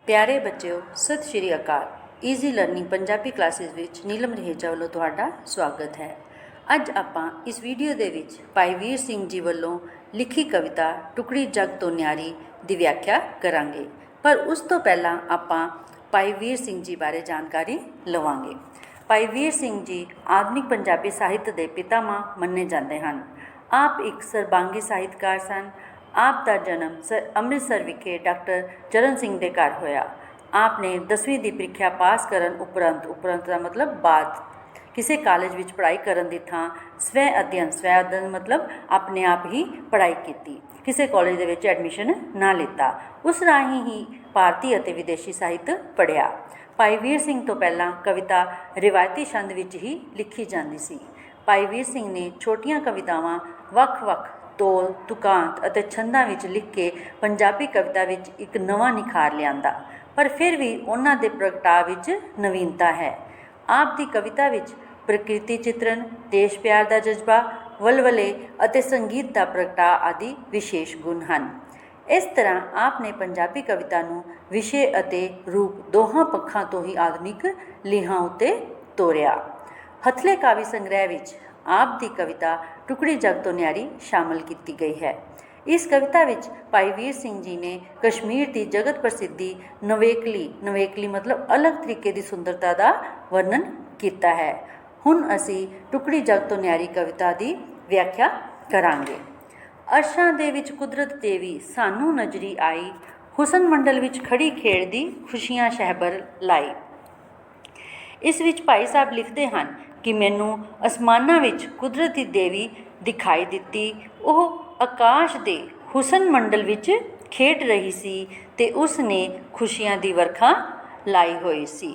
प्यारे बच्चों Sat Sri Akal. Easy learning Punjabi classes विच नीलम रहेजा वालों तुहाडा स्वागत है। अज आपां इस वीडियो दे विच भाई वीर सिंह जी वालों लिखी कविता टुकड़ी जग तो न्यारी दी व्याख्या करांगे, पर उस तो पहला आपां भाई वीर सिंह जी बारे जानकारी लवांगे। भाई वीर सिंह जी आधुनिक पंजाबी साहित्य के पितामह मन्ने जाते हैं। आप एक सरबांगी साहित्यकार सन। आप का जन्म अमृतसर विखे डॉक्टर चरण सिंह के घर होया। आपने 10वीं की प्रीख्या पास करन उपरंत का मतलब बाद किसी कॉलेज में पढ़ाई करन दी थां स्वै अध्ययन मतलब अपने आप ही पढ़ाई की, किसी कॉलेज दे विच एडमिशन ना लिता। उस राही ही भारतीय और विदेशी साहित्य पढ़िया। भाई वीर सिंह तो पहला कविता रिवायती छंद विच ही लिखी जाती सी। भाई वीर सिंह ने छोटियां कवितावां वख-वख तोल तुकांत और छंदा विच लिख के पंजाबी कविता विच एक नवा निखार लियांदा, पर फिर भी उन्हां दे प्रगटाव विच नवीनता है। आप दी कविता विच प्रकृति चित्रण, देश प्यार का जज्बा, वलवले और संगीत का प्रगटाव आदि विशेष गुण हैं। इस तरह आपने पंजाबी कविता नूं विषय अते रूप दोहां पक्षां तो ही आधुनिक लीहां उत्ते तोरिया। हथले काव्य संग्रह विच आप दी कविता टुकड़ी जग तो न्यारी शामिल की गई है। इस कविता विच भाई वीर सिंह जी ने कश्मीर की जगत प्रसिद्धि नवेकली मतलब अलग तरीके की सुंदरता का वर्णन किया है। हुण असी टुकड़ी जग तो न्यारी कविता की व्याख्या करांगे। अर्शां दे विच कुदरत देवी सानू नजरी आई, हुसन मंडल विच खड़ी खेड़दी खुशियां शहबर लाई। इस विच भाई साहब लिखते हैं कि मैनू आसमानां विच कुदरत की देवी दिखाई दिती। वह आकाश दे हुसन मंडल विच खेड रही सी ते उसने खुशियां दी वर्खा लाई हुई सी।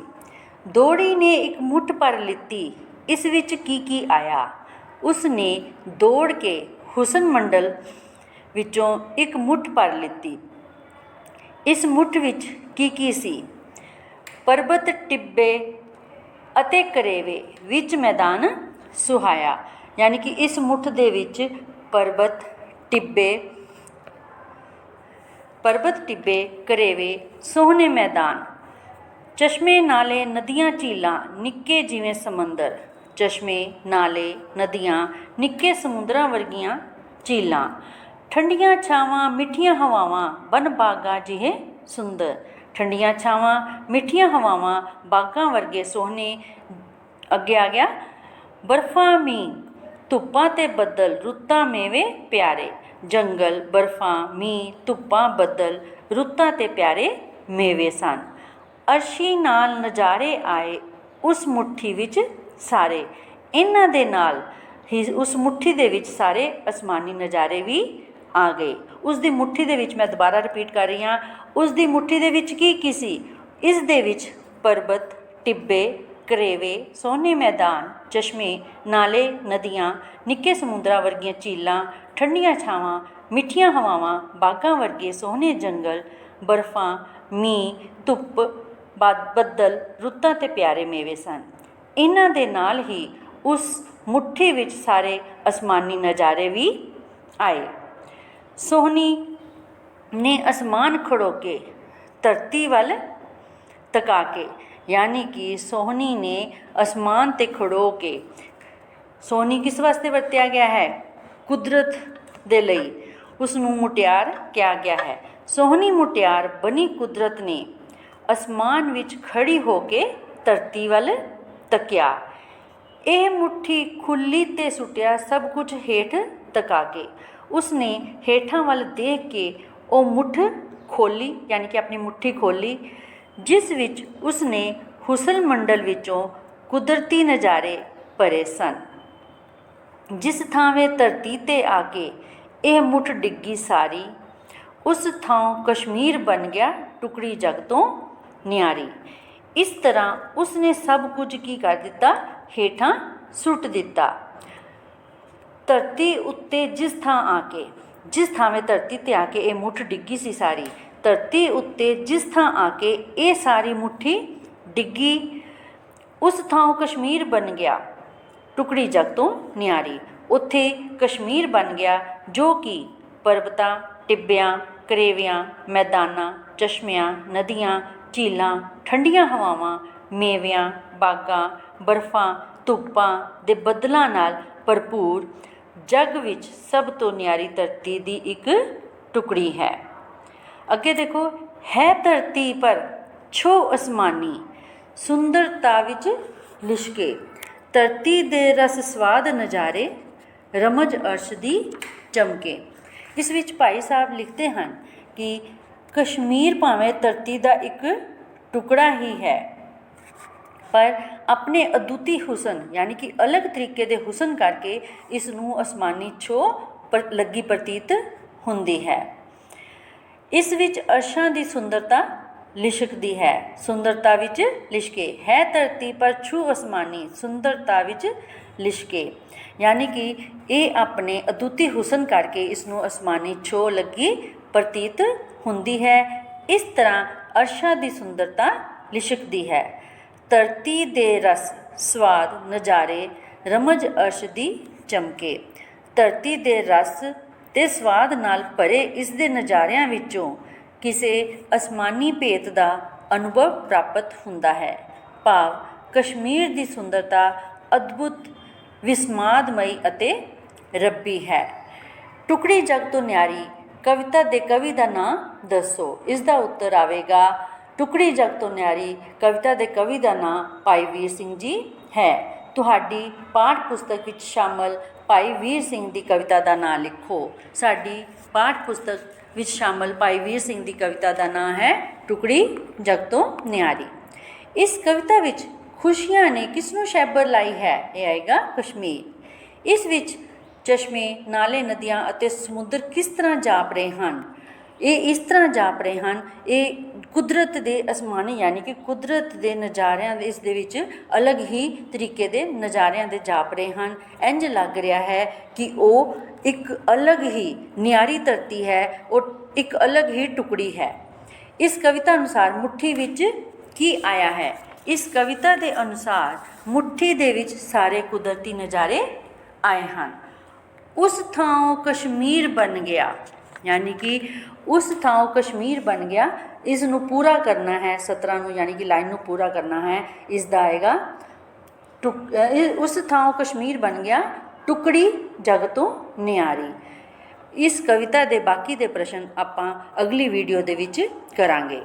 दौड़ी ने एक मुठ भर लिती, इस विच की आया। उसने दौड़ के हुसन मंडल विचों एक मुठ भर लिती। इस मुठ विच की सी? पर्बत टिब्बे अते करेवे विच मैदान सुहाया। यानी कि इस मुठ दे विच पर्बत टिब्बे करेवे सोहने मैदान, चश्मे नाले नदियां झीलां निक्के जिवें समंदर। चश्मे नाले नदियां निक्के समुद्रां वर्गियां झीलां, ठंडियां छावां मिठियां हवावां बन बागां जिहे सुंदर। ठंडियां छावां मिठियां हवावां बागां वर्गे सोहने। अगे आ गया बर्फां मींह धुप्पां ते बदल रुत्तां मेवे प्यारे। जंगल बर्फां मींह धुप्पां बदल रुत्तां ते प्यारे मेवे सन। अर्शी नाल नज़ारे आए उस मुट्ठी विच सारे। इन्हां दे नाल ही उस मुट्ठी दे विच सारे आसमानी नज़ारे भी आ गए। उस दी मुट्ठी दे विच, मैं दोबारा रिपीट कर रही हाँ, उस दी मुट्ठी दे विच की सी? इस दे विच पर्बत टिब्बे करेवे सोहने मैदान, चश्मे नाले नदियां निक्के समुद्रां वर्गियां झीलां, ठंडियां छावां मिठियां हवावां बागां वर्गे सोहने जंगल, बर्फां मींह धुप्प बदल रुत्तां ते प्यारे मेवे सन। इन्हां दे नाल ही उस मुट्ठी विच सारे आसमानी नज़ारे भी आए। सोहनी ने आसमान खड़ो के धरती वाल तका के, यानी कि सोहनी ने आसमान ते खड़ो के, सोहनी किस वास्ते वरत्या गया है? कुदरत दे लई उसनूं मुटियार कहा गया है। सोहनी मुटियार बनी कुदरत ने आसमान विच खड़ी हो के धरती वाल तकिया। यह मुट्ठी खुली ते सुटिया सब कुछ हेठ तका के। उसने हेठां वाल देख के वो मुठ खोली, यानी कि अपनी मुट्ठी खोली, जिस विच उसने हुसन मंडल विचों कुदरती नज़ारे भरे सन। जिस थावे धरती ते आके यह मुठ डिग्गी सारी, उस थां कश्मीर बन गया टुकड़ी जग तो न्यारी। इस तरह उसने सब कुछ की कर दिता? हेठां सुट दिता। धरती उत्ते जिस थावे धरती ते आके ये मुठ डिग्गी सी सारी, धरती उत्ते जिस थां आके ये सारी मुट्ठी डिग्गी, उस थां कश्मीर बन गया टुकड़ी जग तो न्यारी। उत्थे कश्मीर बन गया जो कि पर्वतां टिब्बियां करेवियां मैदानां चश्मियां नदियां ਝੀਲਾਂ, ਠੰਡੀਆਂ ਹਵਾਵਾਂ, ਮੇਵਿਆਂ, ਬਾਗਾਂ, ਬਰਫਾਂ, ਧੁੱਪਾਂ ਦੇ ਬੱਦਲਾਂ ਨਾਲ ਭਰਪੂਰ ਜੱਗ ਵਿੱਚ ਸਭ ਤੋਂ ਨਿਆਰੀ ਧਰਤੀ ਦੀ ਇੱਕ ਟੁਕੜੀ ਹੈ। ਅੱਗੇ ਦੇਖੋ, ਹੈ ਧਰਤੀ ਪਰ ਛੋ ਅਸਮਾਨੀ, ਸੁੰਦਰਤਾ ਵਿੱਚ ਲਿਸ਼ਕੇ, ਧਰਤੀ ਦੇ ਰਸ ਸਵਾਦ ਨਜ਼ਾਰੇ, ਰਮਜ ਅਰਸ਼ ਦੀ ਚਮਕੇ। ਇਸ ਵਿੱਚ ਭਾਈ ਸਾਹਿਬ ਲਿਖਦੇ ਹਨ ਕਿ ਕਸ਼ਮੀਰ ਭਾਵੇਂ ਧਰਤੀ ਦਾ ਇੱਕ ਟੁਕੜਾ ਹੀ ਹੈ, ਪਰ ਆਪਣੇ ਅਦੁੱਤੀ ਹੁਸਨ ਯਾਨੀ ਕਿ ਅਲੱਗ ਤਰੀਕੇ ਦੇ ਹੁਸਨ ਕਰਕੇ ਇਸ ਨੂੰ ਅਸਮਾਨੀ ਛੋਹ ਲੱਗੀ ਪ੍ਰਤੀਤ ਹੁੰਦੀ ਹੈ। ਇਸ ਵਿੱਚ ਅਰਸ਼ਾਂ ਦੀ ਸੁੰਦਰਤਾ ਲਿਸ਼ਕਦੀ ਹੈ, ਸੁੰਦਰਤਾ ਵਿੱਚ ਲਿਸ਼ਕੇ, ਹੈ ਧਰਤੀ ਪਰ ਛੂ ਅਸਮਾਨੀ, ਸੁੰਦਰਤਾ ਵਿੱਚ ਲਿਸ਼ਕੇ, ਯਾਨੀ ਕਿ ਇਹ ਆਪਣੇ ਅਦੁੱਤੀ ਹੁਸਨ ਕਰਕੇ ਇਸ ਨੂੰ ਅਸਮਾਨੀ ਛੋਹ ਲੱਗੀ ਪ੍ਰਤੀਤ ਹੁੰਦੀ ਹੈ। ਇਸ ਤਰ੍ਹਾਂ ਅਰਸ਼ਾਂ ਦੀ ਸੁੰਦਰਤਾ ਲਿਸ਼ਕਦੀ ਹੈ। ਧਰਤੀ ਦੇ ਰਸ ਸਵਾਦ ਨਜ਼ਾਰੇ, ਰਮਜ ਅਰਸ਼ ਦੀ ਚਮਕੇ। ਧਰਤੀ ਦੇ ਰਸ ਤੇ ਸਵਾਦ ਨਾਲ ਭਰੇ ਇਸ ਦੇ ਨਜ਼ਾਰਿਆਂ ਵਿੱਚੋਂ ਕਿਸੇ ਅਸਮਾਨੀ ਭੇਤ ਦਾ ਅਨੁਭਵ ਪ੍ਰਾਪਤ ਹੁੰਦਾ ਹੈ। ਭਾਵ ਕਸ਼ਮੀਰ ਦੀ ਸੁੰਦਰਤਾ ਅਦਭੁਤ, ਵਿਸਮਾਦਮਈ ਅਤੇ ਰੱਬੀ ਹੈ। ਟੁਕੜੀ ਜਗ ਤੋਂ ਨਿਆਰੀ ਕਵਿਤਾ ਦੇ ਕਵੀ ਦਾ ਨਾਂ ਦੱਸੋ। ਇਸ ਦਾ ਉੱਤਰ ਆਵੇਗਾ, ਟੁਕੜੀ ਜਗ ਤੋਂ ਨਿਆਰੀ ਕਵਿਤਾ ਦੇ ਕਵੀ ਦਾ ਨਾਂ ਭਾਈ ਵੀਰ ਸਿੰਘ ਜੀ ਹੈ। ਤੁਹਾਡੀ ਪਾਠ ਪੁਸਤਕ ਵਿੱਚ ਸ਼ਾਮਲ ਭਾਈ ਵੀਰ ਸਿੰਘ ਦੀ ਕਵਿਤਾ ਦਾ ਨਾਂ ਲਿਖੋ। ਸਾਡੀ ਪਾਠ ਪੁਸਤਕ ਵਿੱਚ ਸ਼ਾਮਲ ਭਾਈ ਵੀਰ ਸਿੰਘ ਦੀ ਕਵਿਤਾ ਦਾ ਨਾਂ ਹੈ ਟੁਕੜੀ ਜਗ ਤੋਂ ਨਿਆਰੀ। ਇਸ ਕਵਿਤਾ ਵਿੱਚ ਖੁਸ਼ੀਆਂ ਨੇ ਕਿਸ ਨੂੰ ਸ਼ੈਬਰ ਲਾਈ ਹੈ? ਇਹ ਆਏਗਾ ਕਸ਼ਮੀਰ। ਇਸ ਵਿੱਚ ਚਸ਼ਮੇ, ਨਾਲੇ, ਨਦੀਆਂ ਅਤੇ ਸਮੁੰਦਰ ਕਿਸ ਤਰ੍ਹਾਂ ਜਾਪ ਰਹੇ ਹਨ? ਇਹ ਇਸ ਤਰ੍ਹਾਂ ਜਾਪ ਰਹੇ ਹਨ, ਇਹ ਕੁਦਰਤ ਦੇ ਅਸਮਾਨੀ ਯਾਨੀ ਕਿ ਕੁਦਰਤ ਦੇ ਨਜ਼ਾਰਿਆਂ ਦੇ ਇਸ ਦੇ ਵਿੱਚ ਅਲੱਗ ਹੀ ਤਰੀਕੇ ਦੇ ਨਜ਼ਾਰਿਆਂ ਦੇ ਜਾਪ ਰਹੇ ਹਨ। ਇੰਝ ਲੱਗ ਰਿਹਾ ਹੈ ਕਿ ਉਹ ਇੱਕ ਅਲੱਗ ਹੀ ਨਿਆਰੀ ਧਰਤੀ ਹੈ, ਉਹ ਇੱਕ ਅਲੱਗ ਹੀ ਟੁਕੜੀ ਹੈ। ਇਸ ਕਵਿਤਾ ਅਨੁਸਾਰ ਮੁੱਠੀ ਵਿੱਚ ਕੀ ਆਇਆ ਹੈ? ਇਸ ਕਵਿਤਾ ਦੇ ਅਨੁਸਾਰ ਮੁੱਠੀ ਦੇ ਵਿੱਚ ਸਾਰੇ ਕੁਦਰਤੀ ਨਜ਼ਾਰੇ ਆਏ ਹਨ। ਉਸ ਥਾਂ ਕਸ਼ਮੀਰ ਬਣ ਗਿਆ, ਯਾਨੀ ਕਿ ਉਸ ਥਾਂ ਕਸ਼ਮੀਰ ਬਣ ਗਿਆ। ਇਸ ਨੂੰ ਪੂਰਾ ਕਰਨਾ ਹੈ, ਸਤਰਾਂ ਨੂੰ ਯਾਨੀ ਕਿ ਲਾਈਨ ਨੂੰ ਪੂਰਾ ਕਰਨਾ ਹੈ। ਇਸ ਦਾ ਆਏਗਾ ਉਸ ਥਾਂ ਕਸ਼ਮੀਰ ਬਣ ਗਿਆ, ਟੁਕੜੀ ਜਗ ਤੋਂ ਨਿਆਰੀ। ਇਸ ਕਵਿਤਾ ਦੇ ਬਾਕੀ ਦੇ ਪ੍ਰਸ਼ਨ ਆਪਾਂ ਅਗਲੀ ਵੀਡੀਓ ਦੇ ਵਿੱਚ ਕਰਾਂਗੇ।